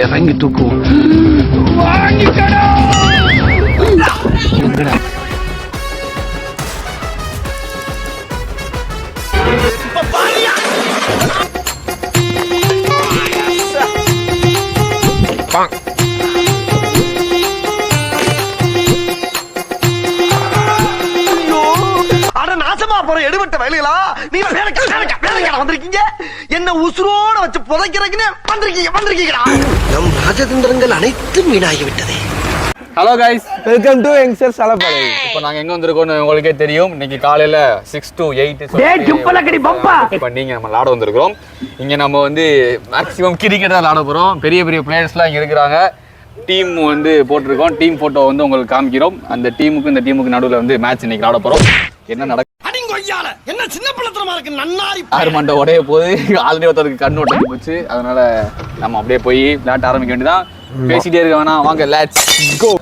இறங்கி தூக்குவோம். எங்கடா எடுபட்ட வேலைகளா நீங்க வந்திருக்கீங்க? என்ன உசுரோட வச்சு புதைக்கிறதுன்னு வந்திருக்கீங்களா? நம் ராஜதந்திரங்கள் அனைத்தும் வீணாகிவிட்டது. Hello guys, welcome to youngsters அலப்பாறை. இப்போ நாங்க எங்க வந்திருக்கோம்னு உங்களுக்கே தெரியும். இன்னைக்கு காலையில 6 to 8 இப்போ நீங்க நம்ம விளாட வந்திருக்கிறோம். இங்க நம்ம வந்து மேக்ஸிமம் கிரிக்கெட் தான் விளாட போறோம். பெரிய பெரிய பிளேயர்ஸ்லாம் இங்க இருக்கிறாங்க. டீம் வந்து போட்டிருக்கோம். டீம் போட்டோ வந்து உங்களுக்கு காமிக்கிறோம். அந்த டீமுக்கு இந்த டீமுக்கு நடுவில் வந்து மேட்ச் இன்னைக்கு விளாட போறோம். என்ன நடக்கும்? என்ன சின்ன பிள்ளைத்தனமா இருக்கு. நன்னாரி ஆறு மண்டை உடைய போது ஆல்ரெடி ஒருத்தருக்கு கண்ணு ஒட்டி போச்சு. அதனால நம்ம அப்படியே போய் விளையாட்ட ஆரம்பிக்க வேண்டியதான். பேசிட்டே இருக்க வேணாம், வாங்க லெட்ஸ் கோ.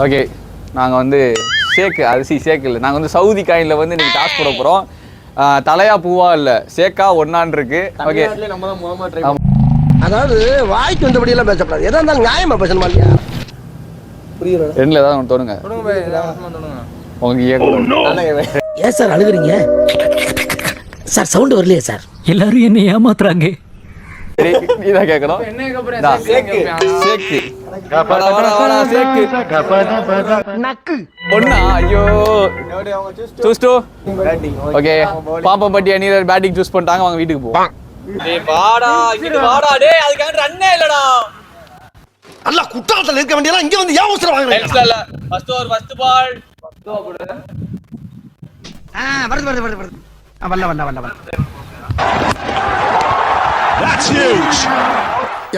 ஓகே, நாங்கள் வந்து ஷேக்கு அரிசி ஷேக் இல்லை, நாங்கள் வந்து சவுதி காயினில் வந்து இன்றைக்கி டாஸ் போட போகிறோம். தலையா பூவா இல்லை, ஷேக்கா ஒன்னான் இருக்கு. ஓகே, அதாவது வாய்க்கு வந்தபடி எல்லாம் பேசப்படாது. எதா இருந்தாலும் நியாயமா பேசணுமா இல்லையா? புரியுற ரெண்டுல ஏதாவது ஒன்று தோணுங்க. உங்களுக்கு ஏன் சார் அழுகுறீங்க சார்? சவுண்ட் வரலையே சார்? எல்லாரும் என்ன ஏமாத்துறாங்க. நீதான் கேட்கணும். பாப்பம்பட்டி அணியினர் பேட்டிங் சூஸ் பண்ணிட்டாங்க. அவங்க வீட்டுக்கு போவோம். அல்ல குற்றாலத்துல இருக்க வேண்டியதெல்லாம் இங்க வந்து ஏன் அவசரம் வாங்குறீங்க?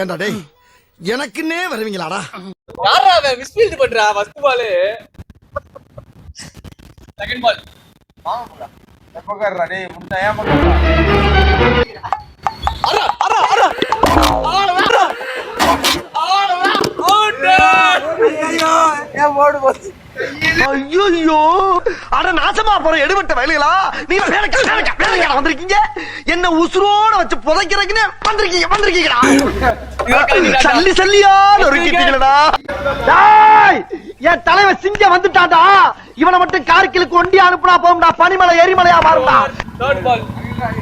ஏண்டா டேய், எனக்குன்னே வருவீங்களாடா? யாரா அவன் மிஸ் ஃபீல்ட் பண்றா? First ball, second ball. வாங்கடா எப்பகறடா டேய், முன்ன ஏமாறடா. அரா அரா அரா ஆளடா ஆளடா அவுட். ஐயோ ஏன் ஓடு போச்சு? ஐயோ அட நாசமா போற எடுபட்ட வேலைகளா நீங்க வேலைக்கு வந்திருக்கீங்க? என்ன உசுரோட வச்சு புதைக்கிறதுன்னு வந்திருக்கீங்களா? சல்லி சல்லியா நொறுக்கிட்டீங்களா? என் தலைவன் சிங்க வந்துட்டாடா. இவனை மட்டும் கார்கிலுக்கு ஒண்டி அனுப்புனா போகும்டா. பனிமலை எரிமலையா மாறும்டா. தேர்ட் பால்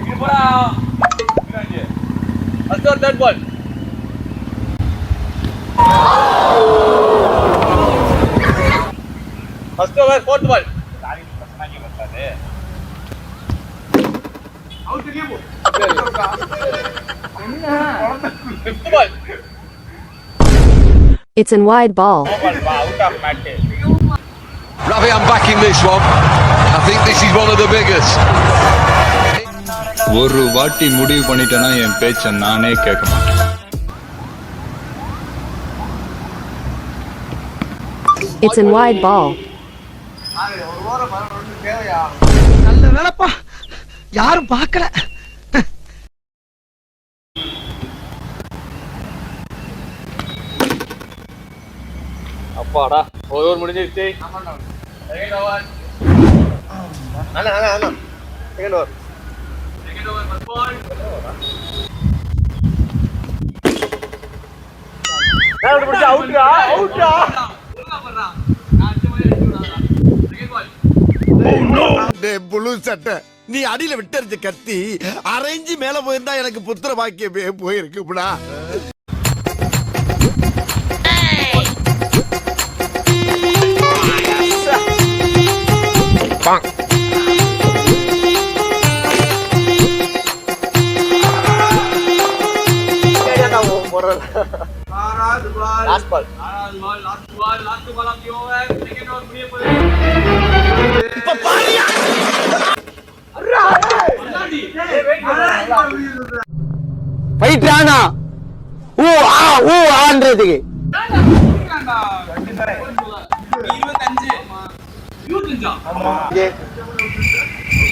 இது போடா. First over third ball. First over fourth ball. Out இல்லையே போ. Fifth ball. It's in wide ball. Out of match. Ravi, I'm backing this one. I think this is one of the biggest. ஒரு வாட்டி முடிவு பண்ணிட்டேன்னா என் பேச்ச நானே கேட்க மாட்டேன். It's in wide ball. நல்ல வேலைப்பா, யாரும் பார்க்கல. அப்பாடா, ஓவர் முடிஞ்சிருச்சு. Second over. அண்ணா second over. Second over first ball. நான் முடிஞ்ச அவுட்டா அவுட்டா. ஒழுங்கா பண்றா. நான் அடிச்ச மாதிரி அடிச்சுடா. Second ball. Oh no. டேய் புளு சட்டை, நீ அடியில விட்டறிஞ்ச கத்தி அரைஞ்சி மேல போயிருந்தா எனக்கு புத்திர பாக்கியமே போயிருக்குடா. Last ball. Last ball of the over. Second over முடிய போகுது. இப்ப பாரியா ஃபைட் ஆனா ஊ ஆன்றதுக்கு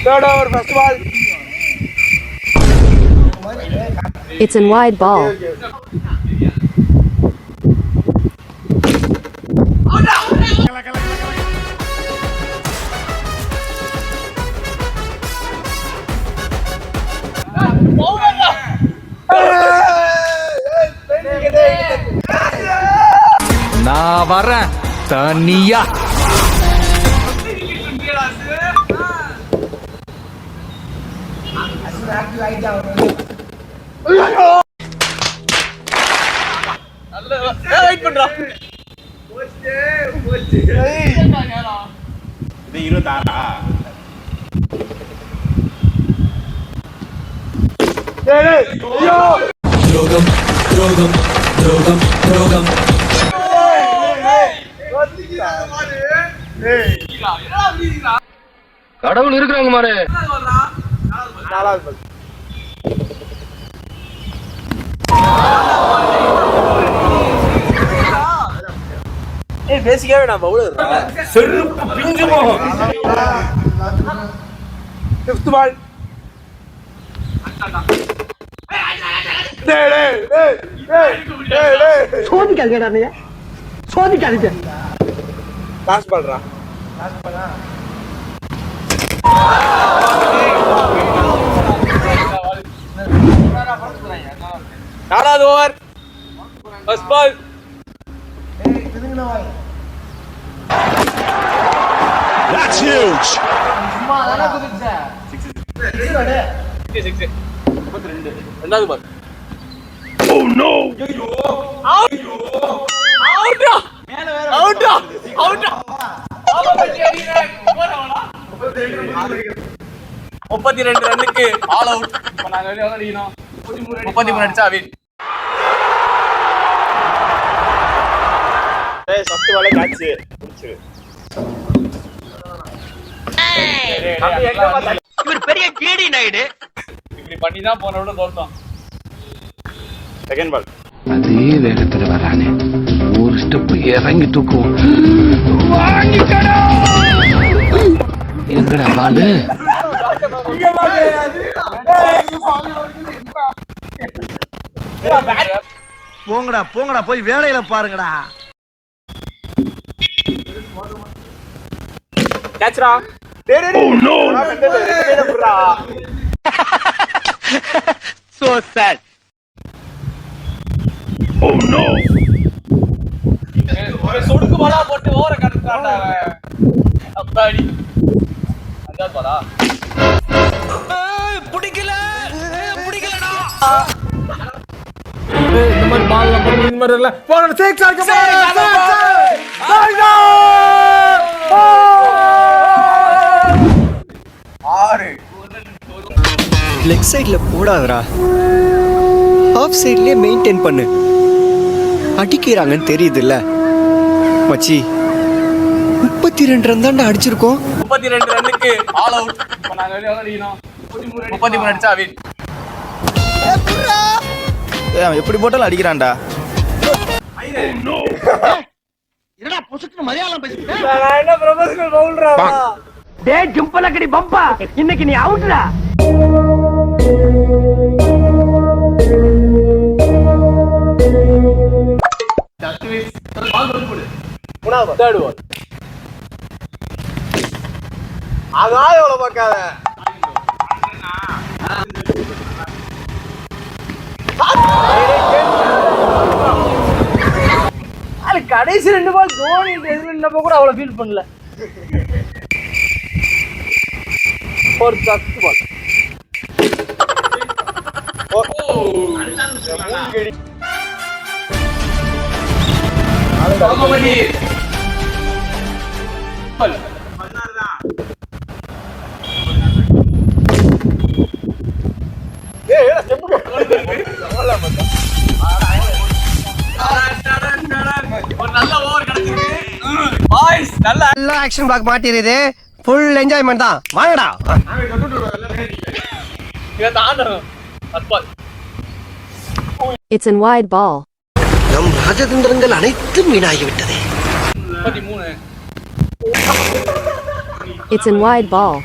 Third over, first ball. It's in wide ball. நான் வரேன் தனியா. கடவுள் இருக்கிறாங்க மாரு. பேசிக்காவே நான் பவுலர் செருப்பு பிஞ்சு போகும். ஃபிஃப்த் பால். சோதிக்காதீங்கடா நீங்க, சோதிக்காதீங்க. லாஸ்ட் பால்ரா. நாலாவது over, first ball. That's huge. ரெண்டாவது பால். Oh no. முப்பத்தி ரெண்டு ரன்னுக்கு ஆல் அவுட். இப்ப நாங்க வெளியே அடிக்கணும். 33 அடிச்சா வின். ஃபர்ஸ்ட் பாலே கேட்ச். இவர் பெரிய கேடி நாயுடு. இப்படி பண்ணி தான் போன விட தோத்தோம். Second ball. அதே வேகத்துல வரானே, ஒரு ஸ்டெப் இறங்கி தூக்குவோம். எங்கடா பாலு? போங்கடா போய் வேலையில பாருங்கடா. கேட்ச்ரா. Oh no. So sad. Oh no. ஒரு சொடுக்கு பாலா போட்டு ஓவர கடத்துறான்டா. அப்பாடி. அஞ்சாவது பாலா. பிடிக்கலடா. இந்த மாதிரி பால் நம்ம இந்த மாதிரி இல்ல. போன 6 ஆக்க லெக் சைடுல போடாதடா, ஆஃப் சைட்லயே மெயின்டைன் பண்ணு. அடிக்கிறாங்கன்னு தெரியுதுல்ல மச்சி. 32 ரன் தான்டா அடிச்சிருக்கோம். 32 ரன்னுக்கு ஆல் அவுட். இப்ப நாங்க வெளியே அடிக்கணும். 33 அடிச்சா வின். எப்படி போட்டாலும் அடிக்கிறான்டா. என்னடா பொசுக்கு மலையாளம் பேசிட்ட? நான் என்ன ப்ரொபஷனல் பவுலரா? டேய் ஜம்பலக்கடி பம்பா, இன்னைக்கு நீ அவுட்டா. Third over. அதான் எவ்வளவு பார்க்காத. அது கடைசி 2 பால் தோனி எதுலன்னப்ப கூட அவ்வளவு ஃபீல் பண்ணல. ஒரு 10 பால். நல்லா ஆக்ஷன் பிளாக் மாட்டிருது. ஃபுல் என்ஜாய்மெண்ட் தான். வாங்கடா. இத தாண்டணும். It's an wide ball. நம் ராஜதந்திரங்கள் அனைத்தும் வீணாகிவிட்டது. It's an wide ball.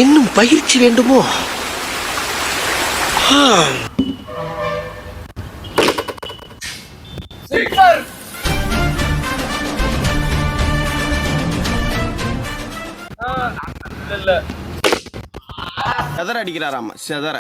இன்னும் பயிற்சி வேண்டுமோ? செதற அடிக்கிறாராமா செதற.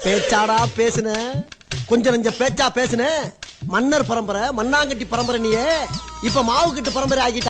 பேச்சாடா பேசுன, கொஞ்சம் நெஞ்ச பேச்சா பேசுன. மன்னர் பரம்பரை, மண்ணாங்கட்டி பரம்பரை, நீயே இப்ப மாவு கட்டு பரம்பரை ஆகிட்ட.